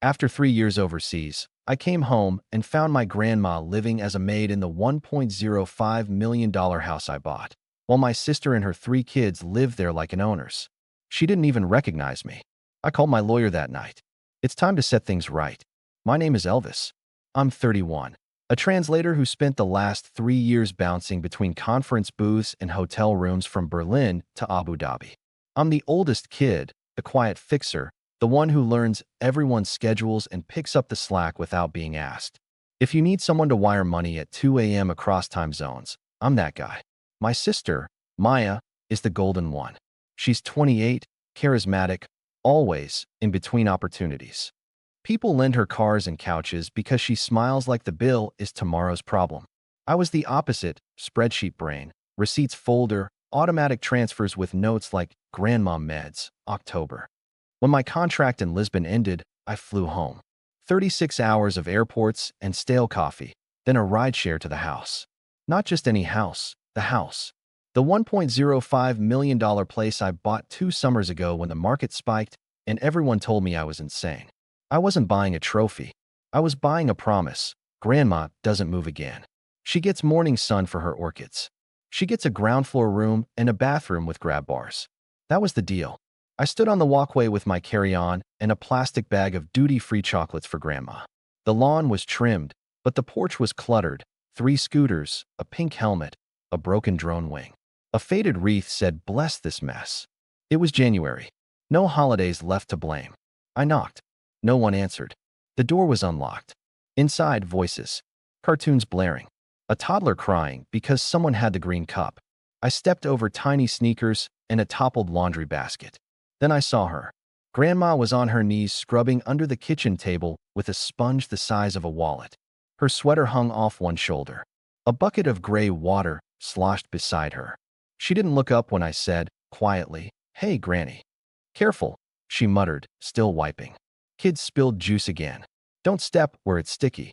After 3 years overseas, I came home and found my grandma living as a maid in the $1.05 million house I bought, while my sister and her 3 kids lived there like an owners. She didn't even recognize me. I called my lawyer that night. It's time to set things right. My name is Elvis. I'm 31. A translator who spent the last 3 years bouncing between conference booths and hotel rooms from Berlin to Abu Dhabi. I'm the oldest kid, the quiet fixer, the one who learns everyone's schedules and picks up the slack without being asked. If you need someone to wire money at 2 a.m. across time zones, I'm that guy. My sister, Maya, is the golden one. She's 28, charismatic, always in between opportunities. People lend her cars and couches because she smiles like the bill is tomorrow's problem. I was the opposite, spreadsheet brain, receipts folder, automatic transfers with notes like Grandma Meds, October. When my contract in Lisbon ended, I flew home. 36 hours of airports and stale coffee, then a rideshare to the house. Not just any house, the house. The $1.05 million place I bought 2 summers ago when the market spiked and everyone told me I was insane. I wasn't buying a trophy. I was buying a promise. Grandma doesn't move again. She gets morning sun for her orchids. She gets a ground floor room and a bathroom with grab bars. That was the deal. I stood on the walkway with my carry-on and a plastic bag of duty-free chocolates for Grandma. The lawn was trimmed, but the porch was cluttered. 3 scooters, a pink helmet, a broken drone wing. A faded wreath said, "Bless this mess." It was January. No holidays left to blame. I knocked. No one answered. The door was unlocked. Inside, voices. Cartoons blaring. A toddler crying because someone had the green cup. I stepped over tiny sneakers and a toppled laundry basket. Then I saw her. Grandma was on her knees scrubbing under the kitchen table with a sponge the size of a wallet. Her sweater hung off one shoulder. A bucket of gray water sloshed beside her. She didn't look up when I said, quietly, "Hey, Granny." "Careful," she muttered, still wiping. "Kids spilled juice again. Don't step where it's sticky."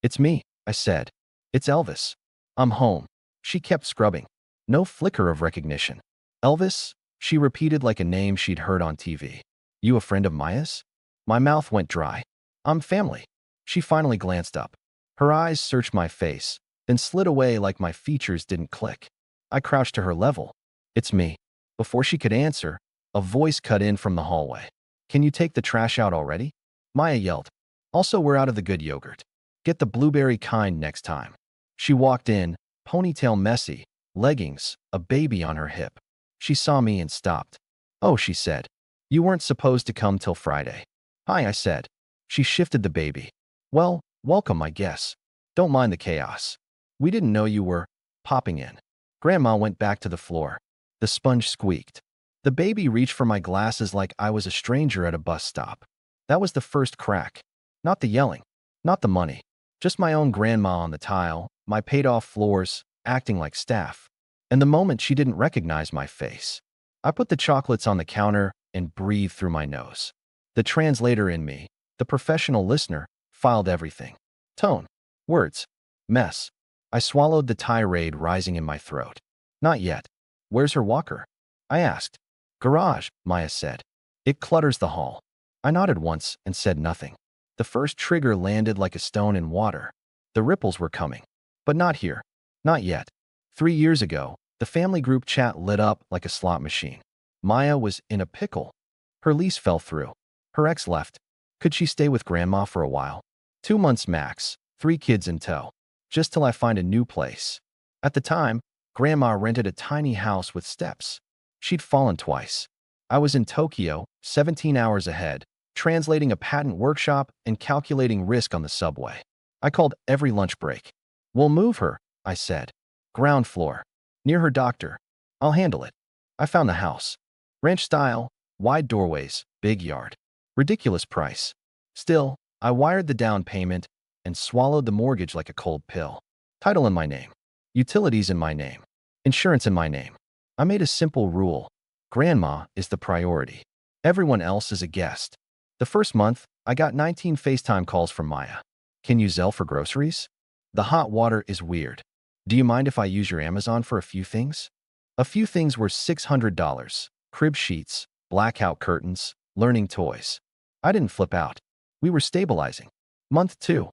"It's me," I said. "It's Elvis. I'm home." She kept scrubbing. No flicker of recognition. "Elvis?" she repeated like a name she'd heard on TV. "You a friend of Maya's?" My mouth went dry. "I'm family." She finally glanced up. Her eyes searched my face, then slid away like my features didn't click. I crouched to her level. "It's me." Before she could answer, a voice cut in from the hallway. "Can you take the trash out already?" Maya yelled. "Also, we're out of the good yogurt. Get the blueberry kind next time." She walked in, ponytail messy, leggings, a baby on her hip. She saw me and stopped. "Oh," she said. "You weren't supposed to come till Friday." "Hi," I said. She shifted the baby. "Well, welcome, I guess. Don't mind the chaos. We didn't know you were popping in." Grandma went back to the floor. The sponge squeaked. The baby reached for my glasses like I was a stranger at a bus stop. That was the first crack. Not the yelling. Not the money. Just my own grandma on the tile, my paid-off floors, acting like staff. And the moment she didn't recognize my face. I put the chocolates on the counter and breathed through my nose. The translator in me, the professional listener, filed everything. Tone. Words. Mess. I swallowed the tirade rising in my throat. "Not yet." "Where's her walker?" I asked. "Garage," Maya said. "It clutters the hall." I nodded once and said nothing. The first trigger landed like a stone in water. The ripples were coming. But not here. Not yet. 3 years ago, the family group chat lit up like a slot machine. Maya was in a pickle. Her lease fell through. Her ex left. Could she stay with Grandma for a while? 2 months max, 3 kids in tow. Just till I find a new place. At the time, Grandma rented a tiny house with steps. She'd fallen twice. I was in Tokyo, 17 hours ahead, translating a patent workshop and calculating risk on the subway. I called every lunch break. "We'll move her," I said. "Ground floor. Near her doctor. I'll handle it." I found the house. Ranch style, wide doorways, big yard. Ridiculous price. Still, I wired the down payment and swallowed the mortgage like a cold pill. Title in my name. Utilities in my name. Insurance in my name. I made a simple rule. Grandma is the priority. Everyone else is a guest. The first month, I got 19 FaceTime calls from Maya. "Can you Zelle for groceries?" "The hot water is weird. Do you mind if I use your Amazon for a few things?" A few things were $600. Crib sheets, blackout curtains, learning toys. I didn't flip out. We were stabilizing. Month 2.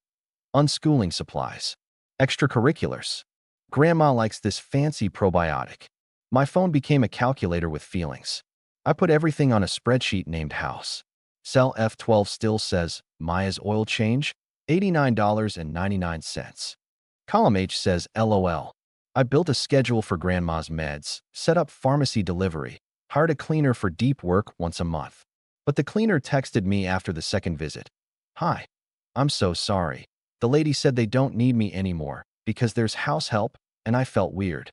Unschooling supplies. Extracurriculars. Grandma likes this fancy probiotic. My phone became a calculator with feelings. I put everything on a spreadsheet named House. Cell F12 still says, Maya's oil change, $89.99. Column H says, LOL. I built a schedule for Grandma's meds, set up pharmacy delivery, hired a cleaner for deep work once a month. But the cleaner texted me after the second visit. Hi. I'm so sorry. The lady said they don't need me anymore because there's house help, and I felt weird.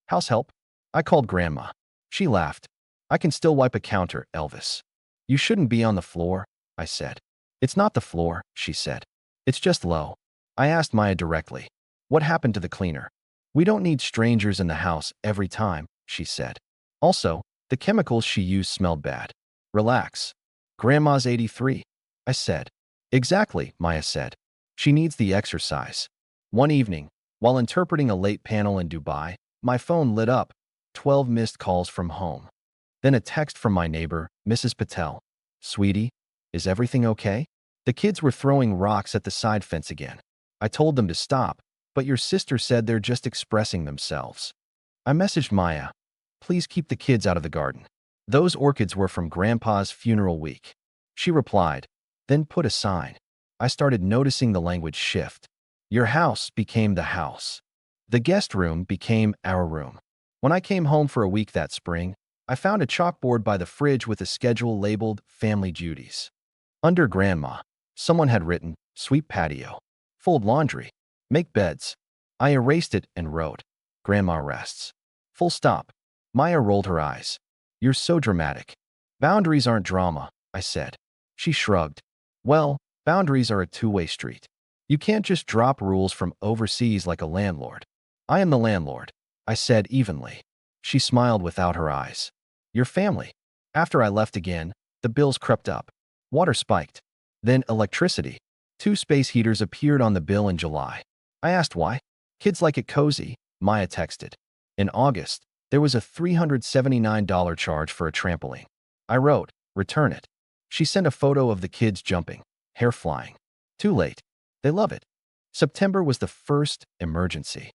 House help? I called Grandma. She laughed. I can still wipe a counter, Elvis. You shouldn't be on the floor, I said. It's not the floor, she said. It's just low. I asked Maya directly. What happened to the cleaner? We don't need strangers in the house every time, she said. Also, the chemicals she used smelled bad. Relax. Grandma's 83, I said. Exactly, Maya said. She needs the exercise. One evening, while interpreting a late panel in Dubai, my phone lit up, 12 missed calls from home. Then a text from my neighbor, Mrs. Patel. Sweetie, is everything okay? The kids were throwing rocks at the side fence again. I told them to stop, but your sister said they're just expressing themselves. I messaged Maya. Please keep the kids out of the garden. Those orchids were from Grandpa's funeral week. She replied, then put a sign. I started noticing the language shift. Your house became the house. The guest room became our room. When I came home for a week that spring, I found a chalkboard by the fridge with a schedule labeled Family Duties. Under Grandma, someone had written, sweep patio, fold laundry, make beds. I erased it and wrote, Grandma rests. Full stop. Maya rolled her eyes. You're so dramatic. Boundaries aren't drama, I said. She shrugged. Well, boundaries are a two-way street. You can't just drop rules from overseas like a landlord. I am the landlord, I said evenly. She smiled without her eyes. Your family. After I left again, the bills crept up. Water spiked. Then electricity. 2 space heaters appeared on the bill in July. I asked why. Kids like it cozy, Maya texted. In August, there was a $379 charge for a trampoline. I wrote, return it. She sent a photo of the kids jumping, hair flying. Too late. They love it. September was the first emergency.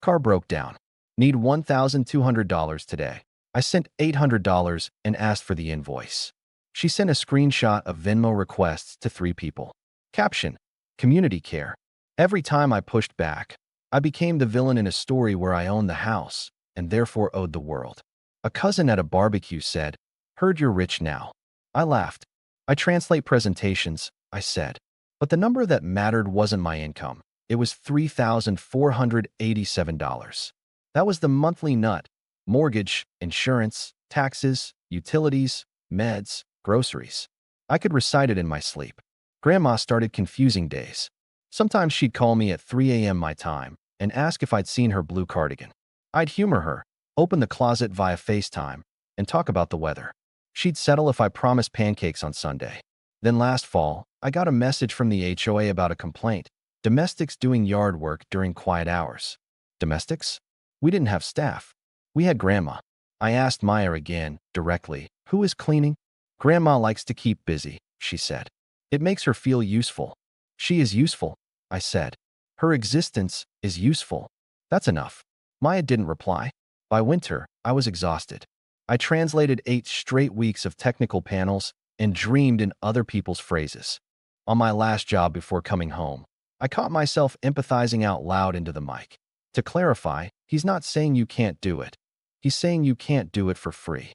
Car broke down. Need $1,200 today. I sent $800 and asked for the invoice. She sent a screenshot of Venmo requests to 3 people. Caption, community care. Every time I pushed back, I became the villain in a story where I owned the house and therefore owed the world. A cousin at a barbecue said, heard you're rich now. I laughed. I translate presentations, I said. But the number that mattered wasn't my income. It was $3,487. That was the monthly nut. Mortgage, insurance, taxes, utilities, meds, groceries. I could recite it in my sleep. Grandma started confusing days. Sometimes she'd call me at 3 a.m. my time and ask if I'd seen her blue cardigan. I'd humor her, open the closet via FaceTime, and talk about the weather. She'd settle if I promised pancakes on Sunday. Then last fall, I got a message from the HOA about a complaint. Domestics doing yard work during quiet hours. Domestics? We didn't have staff. We had Grandma. I asked Maya again, directly, who is cleaning? Grandma likes to keep busy, she said. It makes her feel useful. She is useful, I said. Her existence is useful. That's enough. Maya didn't reply. By winter, I was exhausted. I translated 8 straight weeks of technical panels and dreamed in other people's phrases. On my last job before coming home, I caught myself empathizing out loud into the mic. To clarify, he's not saying you can't do it. He's saying you can't do it for free.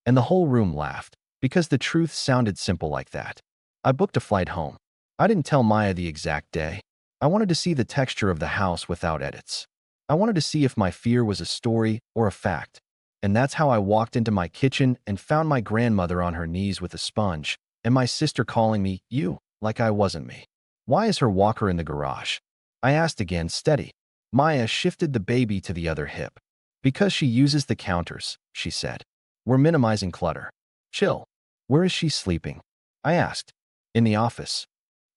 And the whole room laughed, because the truth sounded simple like that. I booked a flight home. I didn't tell Maya the exact day. I wanted to see the texture of the house without edits. I wanted to see if my fear was a story or a fact. And that's how I walked into my kitchen and found my grandmother on her knees with a sponge, and my sister calling me, you, like I wasn't me. Why is her walker in the garage? I asked again, steady. Maya shifted the baby to the other hip. Because she uses the counters, she said. We're minimizing clutter. Chill. Where is she sleeping? I asked. In the office.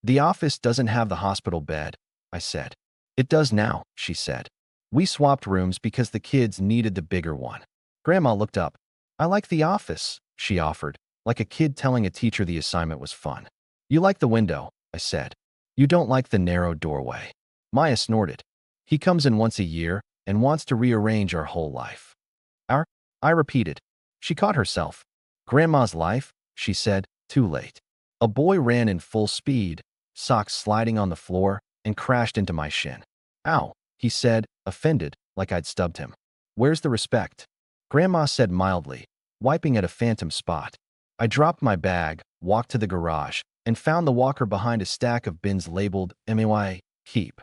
The office doesn't have the hospital bed, I said. It does now, she said. We swapped rooms because the kids needed the bigger one. Grandma looked up. I like the office, she offered, like a kid telling a teacher the assignment was fun. You like the window, I said. You don't like the narrow doorway. Maya snorted. He comes in once a year and wants to rearrange our whole life. Our? I repeated. She caught herself. Grandma's life, she said, too late. A boy ran in full speed, socks sliding on the floor, and crashed into my shin. Ow, he said, offended, like I'd stubbed him. Where's the respect? Grandma said mildly, wiping at a phantom spot. I dropped my bag, walked to the garage, and found the walker behind a stack of bins labeled MAY, keep.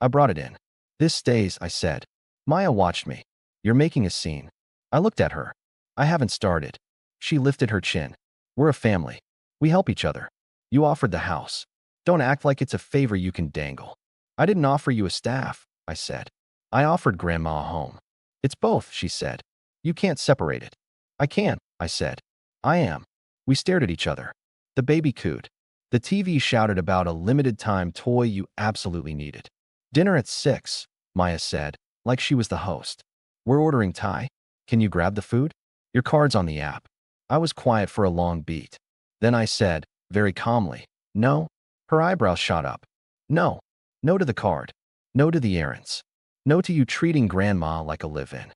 I brought it in. This stays, I said. Maya watched me. You're making a scene. I looked at her. I haven't started. She lifted her chin. We're a family. We help each other. You offered the house. Don't act like it's a favor you can dangle. I didn't offer you a staff, I said. I offered Grandma a home. It's both, she said. You can't separate it. I can't, I said. I am. We stared at each other. The baby cooed. The TV shouted about a limited-time toy you absolutely needed. Dinner at 6, Maya said, like she was the host. We're ordering Thai. Can you grab the food? Your card's on the app. I was quiet for a long beat. Then I said, very calmly, no. Her eyebrows shot up. No. No to the card. No to the errands. No to you treating Grandma like a live-in.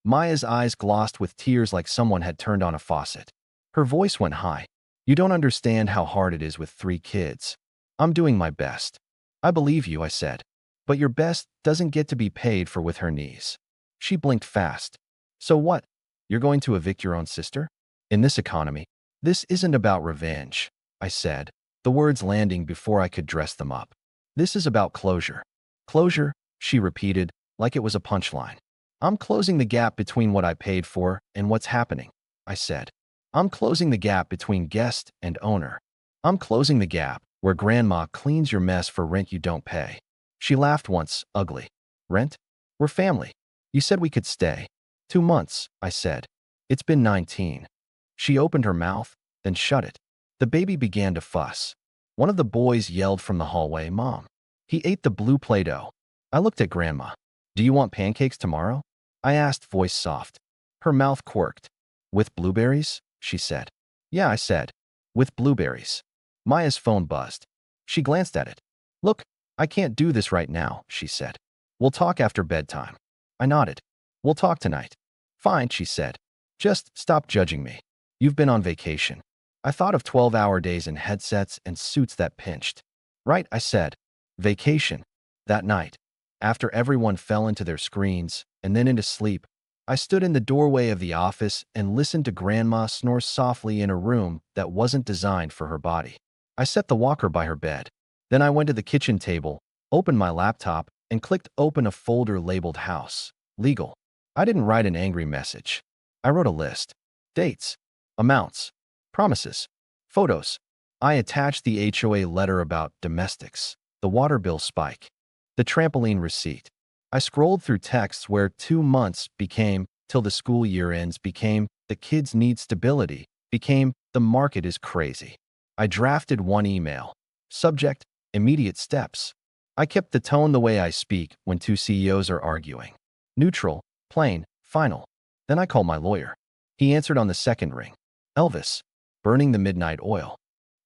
Maya's eyes glossed with tears like someone had turned on a faucet. Her voice went high. You don't understand how hard it is with 3 kids. I'm doing my best. I believe you, I said. But your best doesn't get to be paid for with her knees. She blinked fast. So what? You're going to evict your own sister? In this economy, this isn't about revenge, I said, the words landing before I could dress them up. This is about closure. Closure, she repeated, like it was a punchline. I'm closing the gap between what I paid for and what's happening, I said. I'm closing the gap between guest and owner. I'm closing the gap where Grandma cleans your mess for rent you don't pay. She laughed once, ugly. Rent? We're family. You said we could stay. 2 months, I said. It's been 19. She opened her mouth, then shut it. The baby began to fuss. One of the boys yelled from the hallway, Mom. He ate the blue Play-Doh. I looked at Grandma. Do you want pancakes tomorrow? I asked, voice soft. Her mouth quirked. With blueberries? She said. Yeah, I said. With blueberries. Maya's phone buzzed. She glanced at it. Look, I can't do this right now, she said. We'll talk after bedtime. I nodded. We'll talk tonight. Fine, she said. Just stop judging me. You've been on vacation. I thought of 12-hour days in headsets and suits that pinched. Right, I said. Vacation. That night, after everyone fell into their screens and then into sleep, I stood in the doorway of the office and listened to Grandma snore softly in a room that wasn't designed for her body. I set the walker by her bed. Then I went to the kitchen table, opened my laptop, and clicked open a folder labeled House, Legal. I didn't write an angry message. I wrote a list. Dates, amounts, promises, photos. I attached the HOA letter about domestics, the water bill spike, the trampoline receipt. I scrolled through texts where 2 months became, till the school year ends, became, the kids need stability, became, the market is crazy. I drafted one email. Subject, immediate steps. I kept the tone the way I speak when 2 CEOs are arguing. Neutral, plain, final. Then I called my lawyer. He answered on the second ring. Elvis, burning the midnight oil.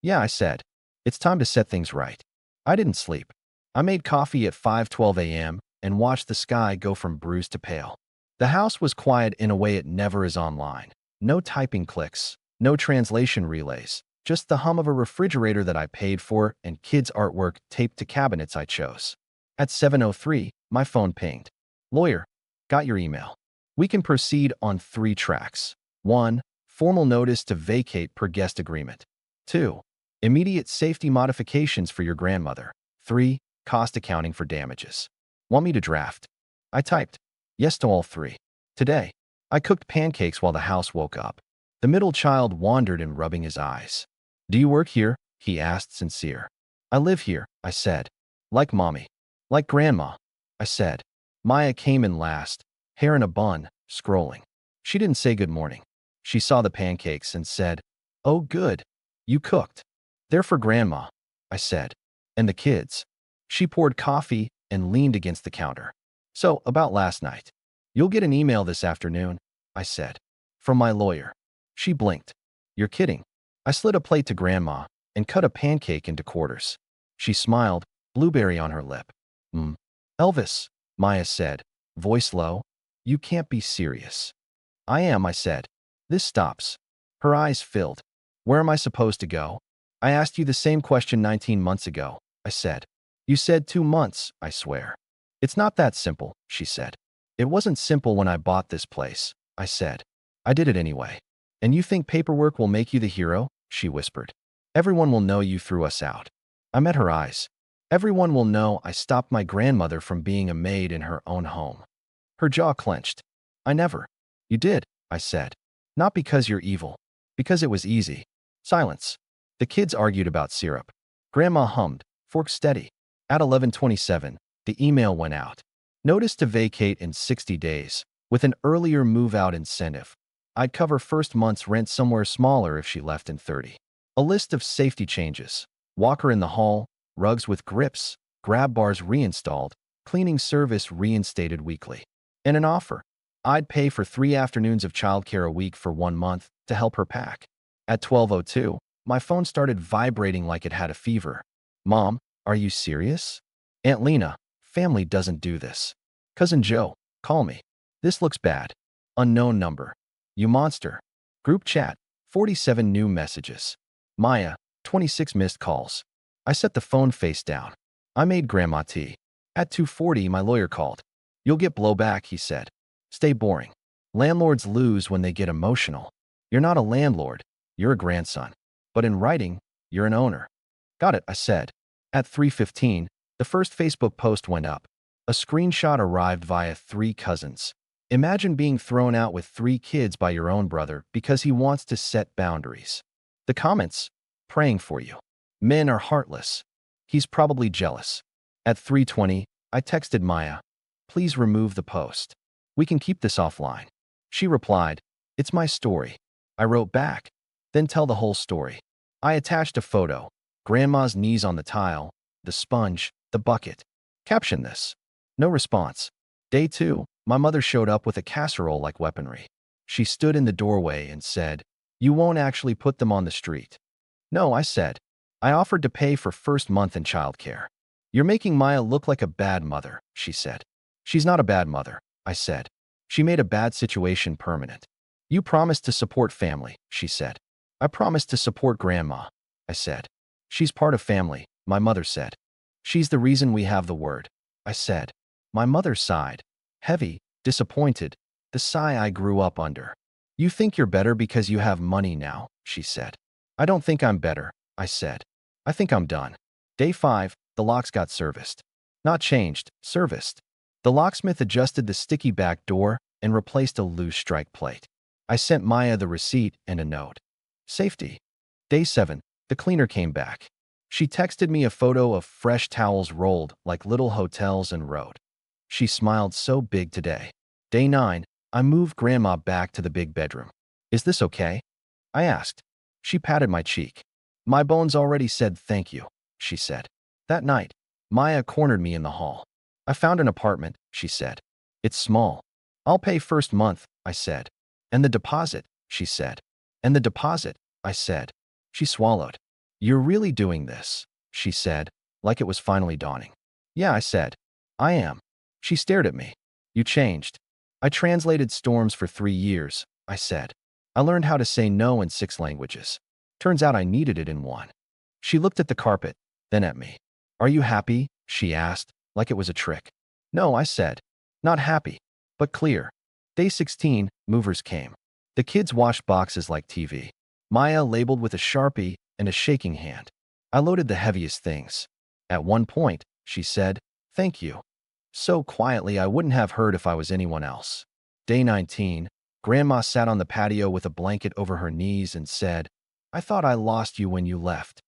Yeah, I said. It's time to set things right. I didn't sleep. I made coffee at 5:12 a.m. and watched the sky go from bruised to pale. The house was quiet in a way it never is online. No typing clicks, no translation relays, just the hum of a refrigerator that I paid for and kids' artwork taped to cabinets I chose. At 7:03, my phone pinged. Lawyer, got your email. We can proceed on 3 tracks. 1. Formal notice to vacate per guest agreement. 2. Immediate safety modifications for your grandmother. 3. Cost accounting for damages. Want me to draft? I typed. Yes to all 3. Today, I cooked pancakes while the house woke up. The middle child wandered in, rubbing his eyes. Do you work here? He asked, sincere. I live here, I said. Like mommy. Like grandma, I said. Maya came in last, hair in a bun, scrolling. She didn't say good morning. She saw the pancakes and said, Oh, good. You cooked. They're for grandma, I said. And the kids. She poured coffee and leaned against the counter. So, about last night. You'll get an email this afternoon, I said. From my lawyer. She blinked. You're kidding. I slid a plate to grandma and cut a pancake into quarters. She smiled, blueberry on her lip. Elvis, Maya said, voice low. You can't be serious. I am, I said. This stops. Her eyes filled. Where am I supposed to go? I asked you the same question 19 months ago, I said. You said 2 months, I swear. It's not that simple, she said. It wasn't simple when I bought this place, I said. I did it anyway. And you think paperwork will make you the hero? She whispered. Everyone will know you threw us out. I met her eyes. Everyone will know I stopped my grandmother from being a maid in her own home. Her jaw clenched. I never. You did, I said. Not because you're evil. Because it was easy. Silence. The kids argued about syrup. Grandma hummed, fork steady. At 11:27, the email went out. Notice to vacate in 60 days, with an earlier move-out incentive. I'd cover first month's rent somewhere smaller if she left in 30. A list of safety changes. Walker in the hall, rugs with grips, grab bars reinstalled, cleaning service reinstated weekly. And an offer. I'd pay for 3 afternoons of childcare a week for 1 month to help her pack. At 12:02, my phone started vibrating like it had a fever. Mom, are you serious? Aunt Lena, family doesn't do this. Cousin Joe, call me. This looks bad. Unknown number. You monster. Group chat, 47 new messages. Maya, 26 missed calls. I set the phone face down. I made Grandma tea. At 2:40, my lawyer called. You'll get blowback, he said. Stay boring. Landlords lose when they get emotional. You're not a landlord. You're a grandson. But in writing, you're an owner. Got it, I said. At 3:15, the first Facebook post went up. A screenshot arrived via 3 cousins. Imagine being thrown out with 3 kids by your own brother because he wants to set boundaries. The comments, praying for you. Men are heartless. He's probably jealous. At 3:20, I texted Maya. Please remove the post. We can keep this offline. She replied, it's my story. I wrote back, then tell the whole story. I attached a photo, Grandma's knees on the tile, the sponge, the bucket. Caption this. No response. Day 2, my mother showed up with a casserole like weaponry. She stood in the doorway and said, you won't actually put them on the street. No, I said. I offered to pay for first month in childcare. You're making Maya look like a bad mother, she said. She's not a bad mother, I said. She made a bad situation permanent. You promised to support family, she said. I promised to support Grandma, I said. She's part of family, my mother said. She's the reason we have the word, I said. My mother sighed. Heavy, disappointed, the sigh I grew up under. You think you're better because you have money now, she said. I don't think I'm better, I said. I think I'm done. Day 5, the locks got serviced. Not changed, serviced. The locksmith adjusted the sticky back door and replaced a loose strike plate. I sent Maya the receipt and a note. Safety. Day 7, the cleaner came back. She texted me a photo of fresh towels rolled like little hotels and wrote. She smiled so big today. Day 9, I moved Grandma back to the big bedroom. Is this okay? I asked. She patted my cheek. My bones already said thank you, she said. That night, Maya cornered me in the hall. I found an apartment, she said. It's small. I'll pay first month, I said. And the deposit, she said. And the deposit, I said. She swallowed. You're really doing this, she said, like it was finally dawning. Yeah, I said. I am. She stared at me. You changed. I translated storms for 3 years, I said. I learned how to say no in 6 languages. Turns out I needed it in 1. She looked at the carpet, then at me. Are you happy? She asked, like it was a trick. No, I said. Not happy, but clear. Day 16, movers came. The kids washed boxes like TV. Maya labeled with a Sharpie and a shaking hand. I loaded the heaviest things. At one point, she said, thank you. So quietly I wouldn't have heard if I was anyone else. Day 19, Grandma sat on the patio with a blanket over her knees and said, I thought I lost you when you left.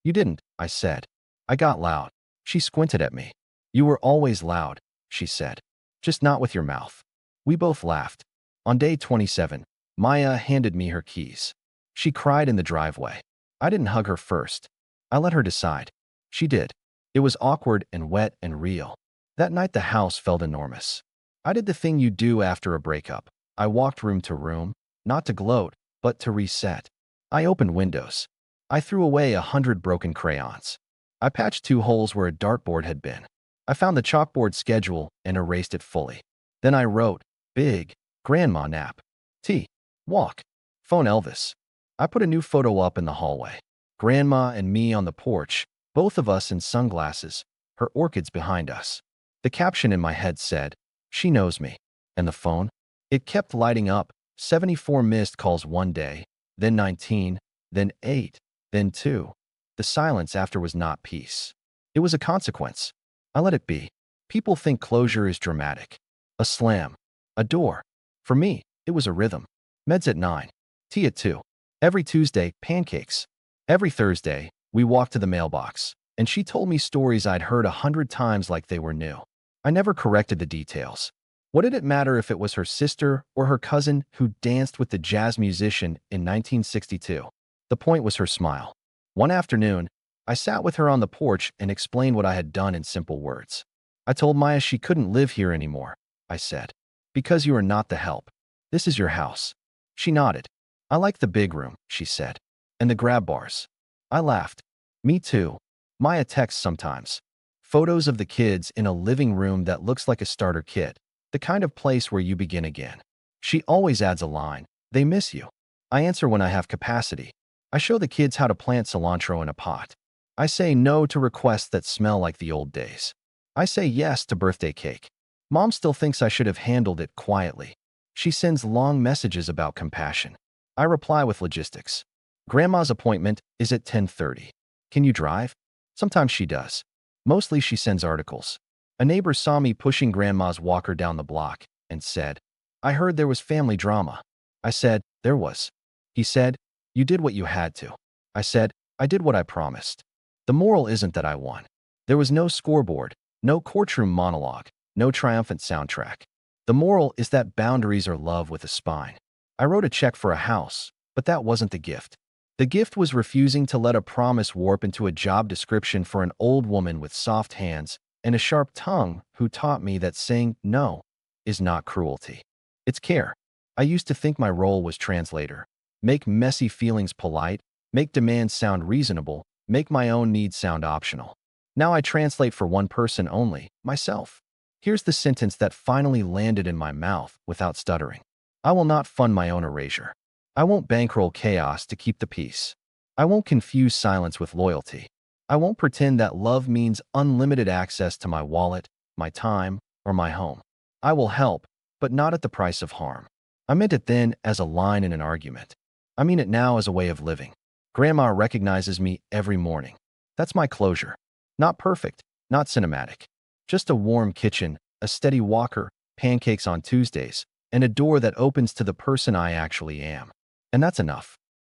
You didn't, I said. I got loud. She squinted at me. You were always loud, she said. Just not with your mouth. We both laughed. On day 27, Maya handed me her keys. She cried in the driveway. I didn't hug her first. I let her decide. She did. It was awkward and wet and real. That night the house felt enormous. I did the thing you do after a breakup. I walked room to room, not to gloat, but to reset. I opened windows. I threw away 100 broken crayons. I patched 2 holes where a dartboard had been. I found the chalkboard schedule and erased it fully. Then I wrote, big, grandma nap, tea, walk, phone Elvis. I put a new photo up in the hallway. Grandma and me on the porch, both of us in sunglasses, her orchids behind us. The caption in my head said, she knows me. And the phone? It kept lighting up, 74 missed calls one day, then 19, then 8, then 2. The silence after was not peace. It was a consequence. I let it be. People think closure is dramatic. A slam. A door. For me, it was a rhythm. Meds at 9. Tea at 2. Every Tuesday, pancakes. Every Thursday, we walked to the mailbox, and she told me stories I'd heard 100 times like they were new. I never corrected the details. What did it matter if it was her sister or her cousin who danced with the jazz musician in 1962? The point was her smile. One afternoon, I sat with her on the porch and explained what I had done in simple words. I told Maya she couldn't live here anymore, I said. Because you are not the help. This is your house. She nodded. I like the big room, she said. And the grab bars. I laughed. Me too. Maya texts sometimes. Photos of the kids in a living room that looks like a starter kit. The kind of place where you begin again. She always adds a line. They miss you. I answer when I have capacity. I show the kids how to plant cilantro in a pot. I say no to requests that smell like the old days. I say yes to birthday cake. Mom still thinks I should have handled it quietly. She sends long messages about compassion. I reply with logistics. Grandma's appointment is at 10:30. Can you drive? Sometimes she does. Mostly she sends articles. A neighbor saw me pushing Grandma's walker down the block and said, I heard there was family drama. I said, there was. He said, you did what you had to. I said, I did what I promised. The moral isn't that I won. There was no scoreboard, no courtroom monologue, no triumphant soundtrack. The moral is that boundaries are love with a spine. I wrote a check for a house, but that wasn't the gift. The gift was refusing to let a promise warp into a job description for an old woman with soft hands and a sharp tongue who taught me that saying no is not cruelty. It's care. I used to think my role was translator. Make messy feelings polite, make demands sound reasonable, make my own needs sound optional. Now I translate for one person only, myself. Here's the sentence that finally landed in my mouth without stuttering. I will not fund my own erasure. I won't bankroll chaos to keep the peace. I won't confuse silence with loyalty. I won't pretend that love means unlimited access to my wallet, my time, or my home. I will help, but not at the price of harm. I meant it then as a line in an argument. I mean it now as a way of living. Grandma recognizes me every morning. That's my closure. Not perfect, not cinematic. Just a warm kitchen, a steady walker, pancakes on Tuesdays, and a door that opens to the person I actually am. And that's enough.